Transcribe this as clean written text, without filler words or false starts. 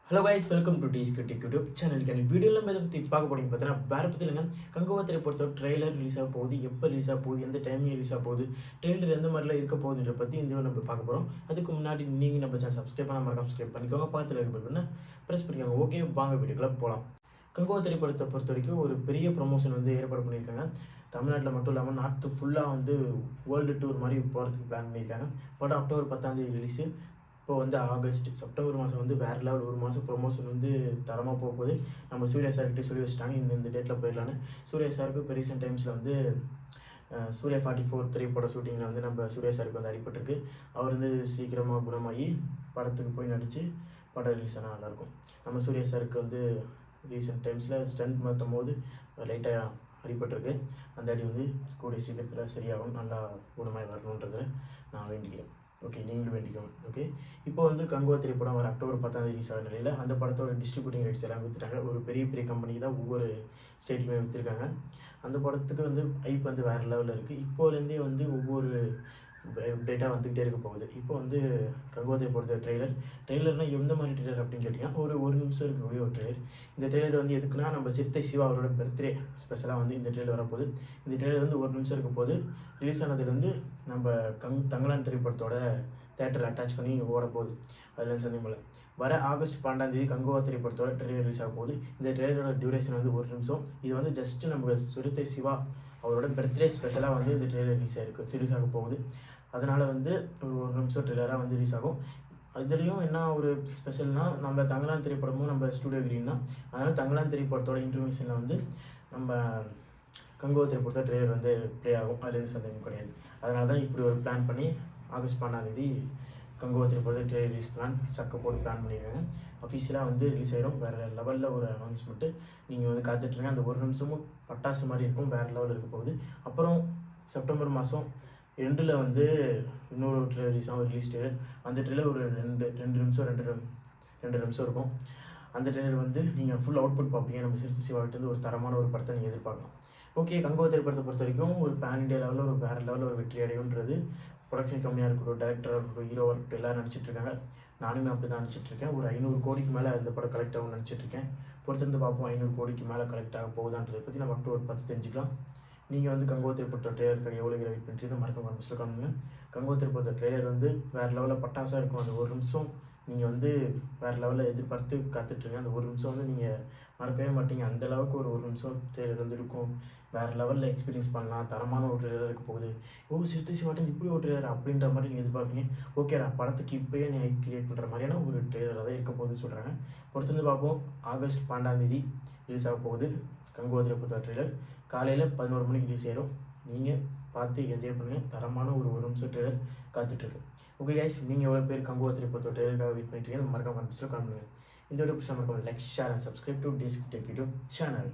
Hello guys, welcome to Tees Critic YouTube சேனலுக்கு. எனக்கு வீடியோவில் எதை பற்றி பார்க்க போறீங்க பார்த்தீங்கன்னா, வேறு பற்றி இல்லைங்க. கங்குவா திரைப்படத்தோட ட்ரெய்லர் ரிலீஸ் ஆக போகுது, எப்போ ரிலீஸ் ஆக போகுது, எந்த டைமில் ரிலீஸ் ஆக போகுது, ட்ரெய்லர் எந்த மாதிரிலாம் இருக்க போகுதுன்ற பற்றி இந்த நம்ம பார்க்க போகிறோம். அதுக்கு முன்னாடி நீங்கள் நம்ம சேனல் சப்ஸ்கிரைப் பண்ணால் மறக்காம சப்ஸ்கிரைப் பண்ணிக்கோங்க, பக்கத்தில் இருக்க பட்டனை ப்ரெஸ் பண்ணிக்கோங்க. ஓகே, வாங்க வீடியோக்குள்ள போகலாம். கங்குவா திரைப்படத்தை பொறுத்த வரைக்கும் ஒரு பெரிய ப்ரொமோஷன் ஏற்பாடு பண்ணியிருக்காங்க. தமிழ்நாட்டில் மட்டும் இல்லாமல் நார்த்து ஃபுல்லாக வேர்ல்டு டூர் மாதிரி போகிறதுக்கு பிளான் பண்ணியிருக்காங்க. படம் அக்டோபர் 10 ரிலீஸு. இப்போ ஆகஸ்ட் செப்டம்பர் மாதம் வேறு லெவல் ஒரு மாதம் ப்ரொமோஷன் தரமாக போகுது. நம்ம சூர்யா சார்கிட்ட சொல்லி வச்சுட்டாங்க, இந்த டேட்டில் போயிடலான்னு. சூர்யா சாருக்கு இப்போ ரீசெண்ட் டைம்ஸில் சூர்யா 44 திரைப்பட ஷூட்டிங்கில் நம்ம சூர்யா சாருக்கு அடிபட்டிருக்கு. அவர் சீக்கிரமாக குணமாகி படத்துக்கு போய் நடித்து படம் ரிலீஸ் ஆனால் நல்லாயிருக்கும். நம்ம சூர்யா சாருக்கு ரீசெண்ட் டைம்ஸில் ஸ்டண்ட் மாட்டும் போது லைட்டாக அடிபட்டிருக்கு. அந்த அடி கூடிய சீக்கிரத்தில் சரியாகும், நல்லா குணமாகி வரணுன்றதை நான் வேண்டிக்கிறேன். ஓகே, நீங்களும் வேண்டிக்கோங்க. ஓகே, இப்போ கங்குவா திரைப்படம் வர அக்டோபர் 10 ரிலீஸ் ஆகிற நிலையில் அந்த படத்தோட டிஸ்ட்ரிபியூட்டிங் ரைட்ஸ் எல்லாம் விற்றுட்டாங்க. ஒரு பெரிய பெரிய கம்பெனி தான் ஒவ்வொரு ஸ்டேட்லையுமே விற்றுருக்காங்க. அந்த படத்துக்கு ஹைப் வேறு லெவலில் இருக்குது. இப்போலேருந்தே ஒவ்வொரு அப்டேட்டாக வந்துக்கிட்டே இருக்க போகுது. இப்போ கங்குவா திரைப்படத்தோட ட்ரெய்லர்னால் எந்த மாதிரி ட்ரெய்லர் அப்படின்னு கேட்டிங்கன்னா, ஒரு நிமிஷம் இருக்கக்கூடிய ஒரு ட்ரெய்லர். இந்த ட்ரெய்லர் எதுக்குன்னா, நம்ம சிறுத்தை சிவா அவரோட பர்த்டே ஸ்பெஷலாக இந்த ட்ரெய்லர் வரப்போகுது. இந்த ட்ரெய்லர் ஒரு நிமிஷம் இருக்க போது ரிலீஸ் ஆனதுலேருந்து நம்ம தங்கலான் திரைப்படத்தோட தேட்டர் அட்டாச் பண்ணி ஓட போகுது. அதில் சந்தேகம் இல்லை. வர ஆகஸ்ட் 12 கங்குவா திரைப்படத்தோட ட்ரெய்லர் ரிலீஸ் ஆக போகுது. இந்த ட்ரெய்லரோட டியூரேஷன் ஒரு நிமிஷம். இது ஜஸ்ட் நம்ம சிறுத்தை சிவா அவரோட பர்த்டே ஸ்பெஷலாக இந்த ட்ரெய்லர் ரிலீஸ் ஆக போகுது. அதனால் ஒரு நிமிஷம் ட்ரெய்லராக ரிலீஸ் ஆகும். இதுலேயும் என்ன ஒரு ஸ்பெஷல்னால், நம்ம தங்கலான் திரைப்படமும் நம்ம ஸ்டூடியோ கிரீன் தான். அதனால் தங்கலான் திரைப்படத்தோட இன்டர்வியூஷனில் நம்ம கங்குவா திரைப்படத்தோட ட்ரெய்லர் ப்ளே ஆகும். அதில் சந்தேகம் கிடையாது. அதனால தான் இப்படி ஒரு பிளான் பண்ணி ஆகஸ்ட் 12 கங்குவா திரைப்படத்தோட ட்ரெய்லர் ரிலீஸ் சக்க போட்டு பிளான் பண்ணியிருக்காங்க. அஃபிஷியலாக ரிலீஸ் ஆகிடும். வேறு லெவலில் ஒரு அனௌன்ஸ்மெண்ட்டு நீங்கள் காத்துட்ருங்க. அந்த ஒரு நிமிஷமும் பட்டாசு மாதிரி இருக்கும், வேறு லெவலில் இருக்க போகுது. அப்புறம் செப்டம்பர் மாதம் எண்டில் இன்னொரு ட்ரெய்லர் ரிலீஸ் ஆகும், ரிலீஸ் ட்ரெய்லர். அந்த ட்ரெய்லர் ஒரு ரெண்டு நிமிஷம் இருக்கும். அந்த ட்ரெய்லர் நீங்கள் ஃபுல் அவுட்புட் பார்ப்பீங்க. நம்ம சிறுத்தை சிவாகிட்டேருந்து ஒரு தரமான ஒரு படத்தை நீங்கள் எதிர்பார்க்கலாம். ஓகே, கங்குவா திரைப்படத்தை பொறுத்த வரைக்கும் ஒரு பேன் இண்டியா லெவலில் ஒரு வேறு லெவலில் ஒரு வெற்றி அடையுன்றது ப்ரொடக்ஷன் கம்மியாக இருக்கட்டும், டேரக்டராக இருக்கட்டும், ஹீரோவாக இருக்கட்டும், எல்லோரும் நினச்சிட்ருக்காங்க. நானுமே அப்படி தான் நினச்சிட்ருக்கேன். ஒரு 500 கோடிக்கு மேலே இந்த படம் கலெக்ட் ஆகும்னு நினச்சிட்ருக்கேன். பொறுத்திருந்து பார்ப்போம் 500 கோடிக்கு மேலே கலெக்ட் ஆக போகுதான்றதை பற்றி நம்ம அக்டோபர் 10 தெரிஞ்சுக்கலாம். நீங்கள் கங்குவா திரைப்பட ட்ரெய்லருக்காக எவ்வளோ வெயிட் பண்ணுறது மறக்காம கமெண்ட்ஸில் காணுங்க. கங்குவா திரைப்பட ட்ரெய்லர் வேறு லெவலில் பட்டாசாக இருக்கும். அந்த ஒரு நிமிஷம் நீங்கள் வேறு லெவலில் எதிர்பார்த்து காத்துட்ருங்க. அந்த ஒரு நிமிஷம் நீங்கள் மறக்கவே மாட்டீங்க. அந்தளவுக்கு ஒரு நிமிஷம் ட்ரெய்லர் இருக்கும். வேறு லெவலில் எக்ஸ்பீரியன்ஸ் பண்ணலாம். தரமான ஒரு ட்ரெய்லர் இருக்க போகுது. சிறுத்தை சிவாட்டன் இப்படி ஒரு ட்ரெய்லர் அப்படின்ற மாதிரி நீங்கள் எதிர்பார்ப்பீங்க. ஓகேடா, படத்துக்கு இப்போயே நீ கிரியேட் பண்ணுற மாதிரியான ஒரு ட்ரெய்லராக தான் இருக்க போகுதுன்னு சொல்கிறாங்க. பொறுத்திருந்து பார்ப்போம். ஆகஸ்ட் 12 ரிலீஸ் ஆக போகுது கங்குவா திரைப்பட ட்ரெய்லர். காலையில் 11 மணிக்கு ரிலீஸ் ஆயிடும். நீங்கள் பார்த்து என்ஜாய் பண்ணுங்கள். தரமான ஒரு நிமிஷம் ட்ரெய்லர் காத்துட்ருக்கு. ஓகே கைஸ், நீங்கள் எவ்வளோ பேர் கங்குவா திரைப்படத்தோட ட்ரெய்லருக்காக வெயிட் பண்ணிட்டு மறக்காம கமெண்ட்ஸில் காணுங்க. இந்த வீடியோ பிடிச்சா மறக்காம like, share and subscribe to Tees Critic YouTube channel.